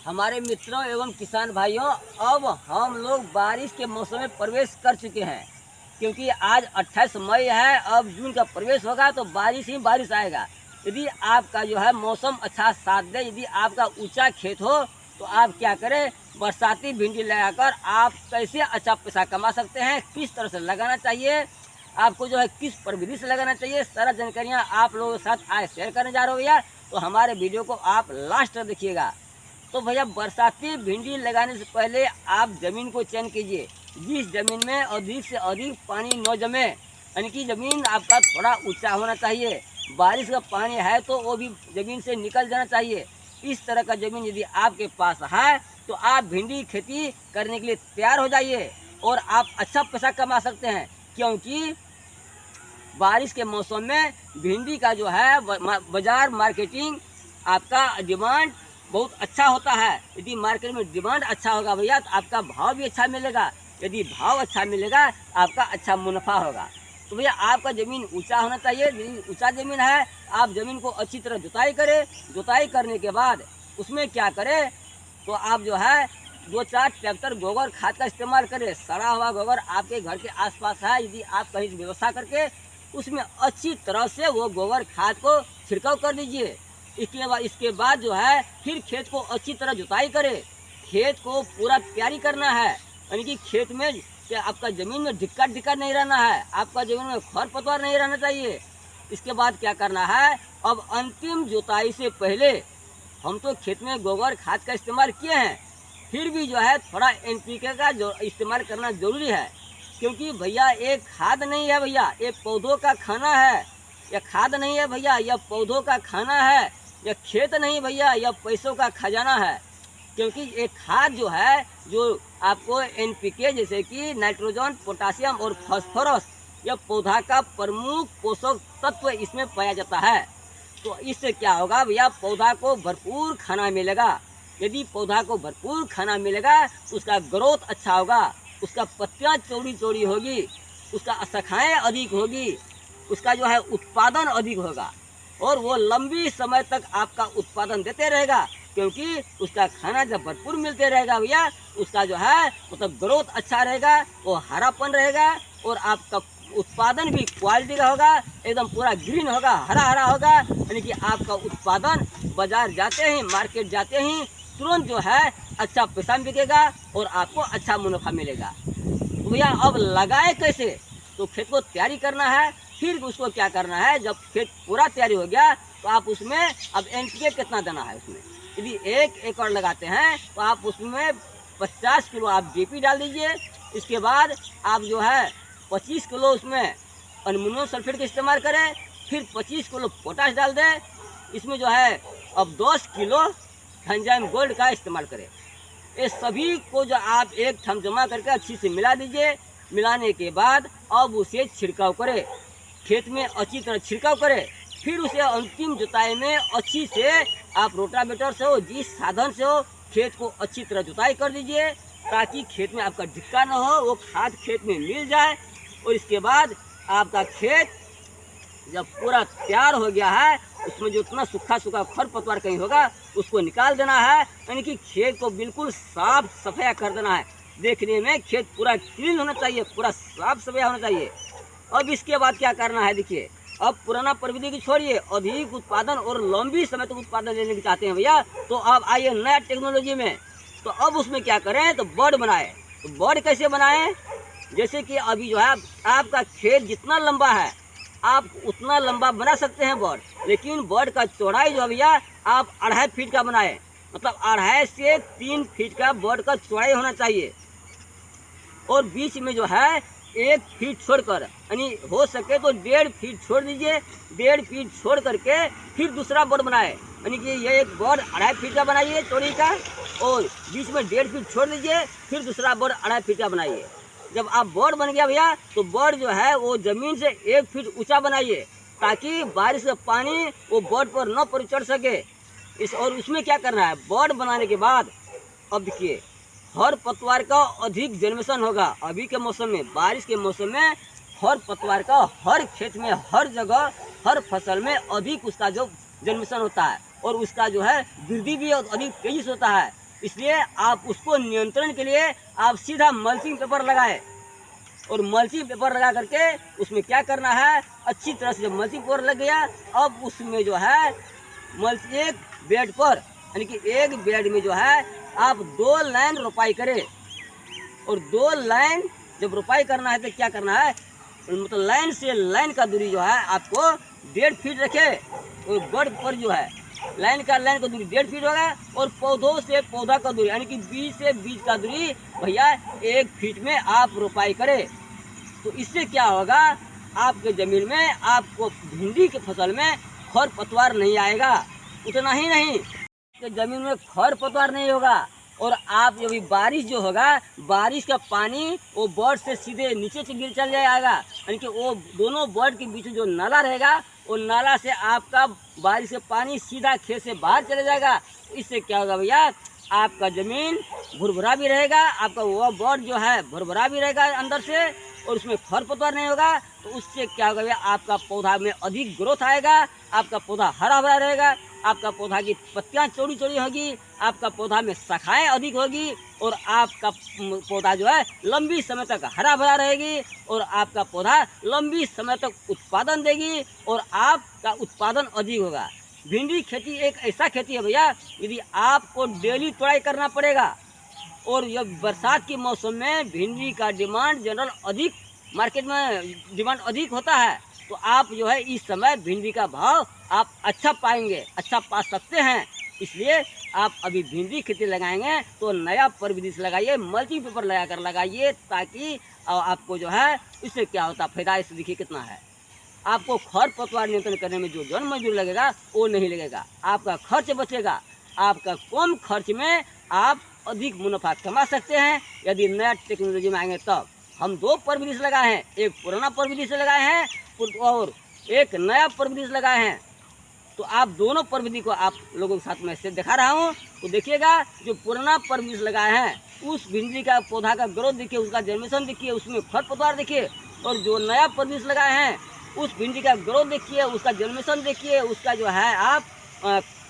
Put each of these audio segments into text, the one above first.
हमारे मित्रों एवं किसान भाइयों, अब हम लोग बारिश के मौसम में प्रवेश कर चुके हैं। क्योंकि आज 28 मई है, अब जून का प्रवेश होगा तो बारिश ही बारिश आएगा। यदि आपका जो है मौसम अच्छा साथ दे, यदि आपका ऊंचा खेत हो तो आप क्या करें, बरसाती भिंडी लगाकर आप कैसे अच्छा पैसा कमा सकते हैं, किस तरह से लगाना चाहिए, आपको जो है किस प्रविधि से लगाना चाहिए, सारा जानकारियाँ आप लोगों के साथ आज शेयर करने जा रहे हो भैया। तो हमारे वीडियो को आप लास्ट तक देखिएगा। तो भैया बरसाती भिंडी लगाने से पहले आप ज़मीन को चयन कीजिए, जिस ज़मीन में अधिक से अधिक पानी न जमे, यानी कि ज़मीन आपका थोड़ा ऊंचा होना चाहिए। बारिश का पानी है तो वो भी ज़मीन से निकल जाना चाहिए। इस तरह का ज़मीन यदि आपके पास है तो आप भिंडी खेती करने के लिए तैयार हो जाइए और आप अच्छा पैसा कमा सकते हैं। क्योंकि बारिश के मौसम में भिंडी का जो है बाज़ार मार्केटिंग आपका डिमांड बहुत अच्छा होता है। यदि मार्केट में डिमांड अच्छा होगा भैया तो आपका भाव भी अच्छा मिलेगा। यदि भाव अच्छा मिलेगा आपका अच्छा मुनाफा होगा। तो भैया आपका ज़मीन ऊंचा होना चाहिए। यदि ऊंचा ज़मीन है आप ज़मीन को अच्छी तरह जुताई करें। जुताई करने के बाद उसमें क्या करें, तो आप जो है 2-4 ट्रैक्टर गोबर खाद का इस्तेमाल करें। सड़ा हुआ गोबर आपके घर के आसपास है, यदि आप कहीं से व्यवस्था करके उसमें अच्छी तरह से वो गोबर खाद को छिड़काव कर दीजिए। इसके बाद जो है फिर खेत को अच्छी तरह जुताई करें। खेत को पूरा तैयारी करना है, यानी कि खेत में कि आपका ज़मीन में ढिक्का नहीं रहना है, आपका ज़मीन में खरपतवार नहीं रहना चाहिए। इसके बाद क्या करना है, अब अंतिम जुताई से पहले हम तो खेत में गोबर खाद का इस्तेमाल किए हैं, फिर भी जो है थोड़ा NPK का जो इस्तेमाल करना ज़रूरी है। क्योंकि भैया एक खाद नहीं है भैया, ये पौधों का खाना है। यह खाद नहीं है भैया, यह पौधों का खाना है। यह खेत नहीं भैया, यह पैसों का खजाना है। क्योंकि एक खाद जो है जो आपको NPK जैसे कि नाइट्रोजन, पोटासियम और फास्फोरस, यह पौधा का प्रमुख पोषक तत्व इसमें पाया जाता है। तो इससे क्या होगा भैया, पौधा को भरपूर खाना मिलेगा। यदि पौधा को भरपूर खाना मिलेगा तो उसका ग्रोथ अच्छा होगा, उसका पत्तियाँ चौड़ी चौड़ी होगी, उसका शाखाएँ अधिक होगी, उसका जो है उत्पादन अधिक होगा और वो लंबी समय तक आपका उत्पादन देते रहेगा। क्योंकि उसका खाना जब भरपूर मिलते रहेगा भैया, उसका जो है मतलब ग्रोथ अच्छा रहेगा, वो हरापन रहेगा और आपका उत्पादन भी क्वालिटी का होगा, एकदम पूरा ग्रीन होगा, हरा हरा होगा। यानी कि आपका उत्पादन बाजार जाते ही, मार्केट जाते ही तुरंत जो है अच्छा पैसा बिकेगा और आपको अच्छा मुनाफा मिलेगा। तो भैया अब लगाए कैसे, तो खेत को तैयारी करना है। फिर उसको क्या करना है, जब खेत पूरा तैयारी हो गया तो आप उसमें अब NPK कितना देना है उसमें। यदि 1 एकड़ लगाते हैं तो आप उसमें 50 किलो आप DAP डाल दीजिए। इसके बाद आप जो है 25 किलो उसमें अमोनियम सल्फेट का इस्तेमाल करें। फिर 25 किलो पोटाश डाल दें। इसमें जो है अब 10 किलो एंजाइम गोल्ड का इस्तेमाल करें। ये सभी को जो आप एक ठम जमा करके अच्छी से मिला दीजिए। मिलाने के बाद अब उसे छिड़काव करें, खेत में अच्छी तरह छिड़काव करें। फिर उसे अंतिम जुताई में अच्छी से आप रोटावेटर से हो, जिस साधन से हो, खेत को अच्छी तरह जुताई कर दीजिए ताकि खेत में आपका ढिक्का न हो, वो खाद खेत में मिल जाए। और इसके बाद आपका खेत जब पूरा तैयार हो गया है, उसमें जो इतना सूखा सूखा खरपतवार कहीं होगा उसको निकाल देना है। यानी कि खेत को बिल्कुल साफ सफाया कर देना है। देखने में खेत पूरा क्लीन होना चाहिए, पूरा साफ सफाया होना चाहिए। अब इसके बाद क्या करना है, देखिए अब पुराना प्रविधि की छोड़िए, अधिक उत्पादन और लंबी समय तक उत्पादन लेने की चाहते हैं भैया, तो अब आइए नया टेक्नोलॉजी में। तो अब उसमें क्या करें, तो बर्ड बनाए। तो बर्ड कैसे बनाएं, जैसे कि अभी जो है आपका खेत जितना लंबा है आप उतना लंबा बना सकते हैं बर्ड, लेकिन बर्ड का चौड़ाई जो है भैया आप 2.5 फीट का बनाए। मतलब 2.5 से 3 फीट का बर्ड का चौड़ाई होना चाहिए। और बीच में जो है 1 फीट छोड़कर, यानी हो सके तो 1.5 फीट छोड़ दीजिए। 1.5 फीट छोड़ करके फिर दूसरा बोर्ड बनाए, यानी कि ये एक बोर्ड 2.5 फीट का बनाइए चौड़ी का, और बीच में 1.5 फीट छोड़ दीजिए। फिर दूसरा बोर्ड 2.5 फीट का बनाइए। जब आप बोर्ड बन गया भैया तो बोर्ड जो है वो ज़मीन से 1 फीट ऊंचा बनाइए ताकि बारिश का पानी वो बोर्ड पर न पर चढ़ सके। और उसमें क्या करना है, बोर्ड बनाने के बाद अब देखिए खरपतवार का अधिक जनरेशन होगा। अभी के मौसम में, बारिश के मौसम में खरपतवार का हर खेत में, हर जगह, हर फसल में अधिक उसका जो जनरेशन होता है और उसका जो है वृद्धि भी अधिक तेजी से होता है। इसलिए आप उसको नियंत्रण के लिए आप सीधा मल्चिंग पेपर लगाएं। और मल्चिंग पेपर लगा करके उसमें क्या करना है, अच्छी तरह से जब मल्चिंग पेपर लग गया, अब उसमें जो है एक बेड पर, यानी कि एक बेड में जो है आप 2 लाइन रोपाई करें। और 2 लाइन जब रोपाई करना है तो क्या करना है, मतलब लाइन से लाइन का दूरी जो है आपको 1.5 फीट रखे। और बड़ पर जो है लाइन का दूरी 1.5 फीट होगा। और पौधों से पौधा का दूरी, यानी कि बीज से बीज का दूरी भैया 1 फीट में आप रोपाई करें। तो इससे क्या होगा, आपके ज़मीन में आपको भिंडी की फसल में खर पतवार नहीं आएगा। उतना ही नहीं, कि ज़मीन में खर पतवार नहीं होगा। और आप जब बारिश जो होगा, बारिश का पानी वो बर्ड से सीधे नीचे से गिर चल जाएगा, यानी कि वो दोनों बर्ड के बीच में जो नाला रहेगा, वो नाला से आपका बारिश का पानी सीधा खेत से बाहर चले जाएगा। इससे क्या होगा भैया, आपका ज़मीन भुरभुरा भी रहेगा, आपका वो बर्ड जो है भुरभुरा भी रहेगा अंदर से, और उसमें खरपतवार नहीं होगा। तो उससे क्या होगा भैया, आपका पौधा में अधिक ग्रोथ आएगा, आपका पौधा हरा भरा रहेगा, आपका पौधा की पत्तियां चौड़ी चौड़ी होगी, आपका पौधा में शाखाएं अधिक होगी, और आपका पौधा जो है लंबी समय तक हरा भरा रहेगी, और आपका पौधा लंबी समय तक उत्पादन देगी, और आपका उत्पादन अधिक होगा। भिंडी खेती एक ऐसा खेती है भैया, यदि आपको डेली तोड़ाई करना पड़ेगा। और ये बरसात के मौसम में भिंडी का डिमांड जनरल अधिक, मार्केट में डिमांड अधिक होता है। तो आप जो है इस समय भिंडी का भाव आप अच्छा पाएंगे, अच्छा पा सकते हैं। इसलिए आप अभी भिंडी खेती लगाएंगे तो नया परविधि से लगाइए, मल्चिंग पेपर लगा कर लगाइए, ताकि आपको जो है इससे क्या होता फायदा, इससे देखिए कितना है। आपको खर पतवार नियंत्रण करने में जो जन मजदूर लगेगा वो नहीं लगेगा, आपका खर्च बचेगा। आपका कम खर्च में आप अधिक मुनाफा कमा सकते हैं यदि नया टेक्नोलॉजी में आएंगे तब। हम 2 परविधि से लगाए हैं, एक पुराना परविधि से लगाए हैं और एक नया परविधि से लगाए हैं। तो आप दोनों परविधि को आप लोगों के साथ में से दिखा रहा हूँ। तो देखिएगा, जो पुराना परविधि से लगाए हैं उस भिंडी का पौधा का ग्रोथ देखिए, उसका जर्मिनेशन देखिए, उसमें खरपतवार देखिए। और जो नया परविधि से लगाए हैं उस भिंडी का ग्रोथ देखिए, उसका जर्मिनेशन देखिए, उसका जो है आप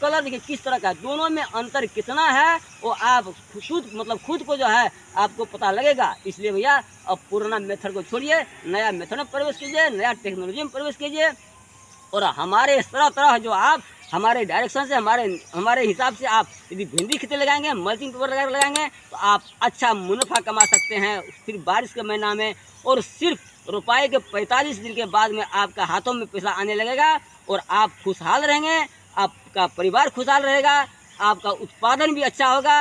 कलर देखिए किस तरह का, दोनों में अंतर कितना है वो आप खुद को जो है आपको पता लगेगा। इसलिए भैया अब पुराना मेथड को छोड़िए, नया मेथड में प्रवेश कीजिए, नया टेक्नोलॉजी में प्रवेश कीजिए। और हमारे तरह जो आप हमारे डायरेक्शन से हमारे हिसाब से आप यदि भिंडी खेती लगाएंगे, मल्चिंग पेपर लगाएंगे तो आप अच्छा मुनाफा कमा सकते हैं फिर बारिश के महीना में। और सिर्फ रोपाई के 45 दिन के बाद में आपका हाथों में पैसा आने लगेगा और आप खुशहाल रहेंगे, आपका परिवार खुशहाल रहेगा, आपका उत्पादन भी अच्छा होगा,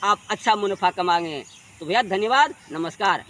आप अच्छा मुनाफा कमाएंगे। तो भैया धन्यवाद, नमस्कार।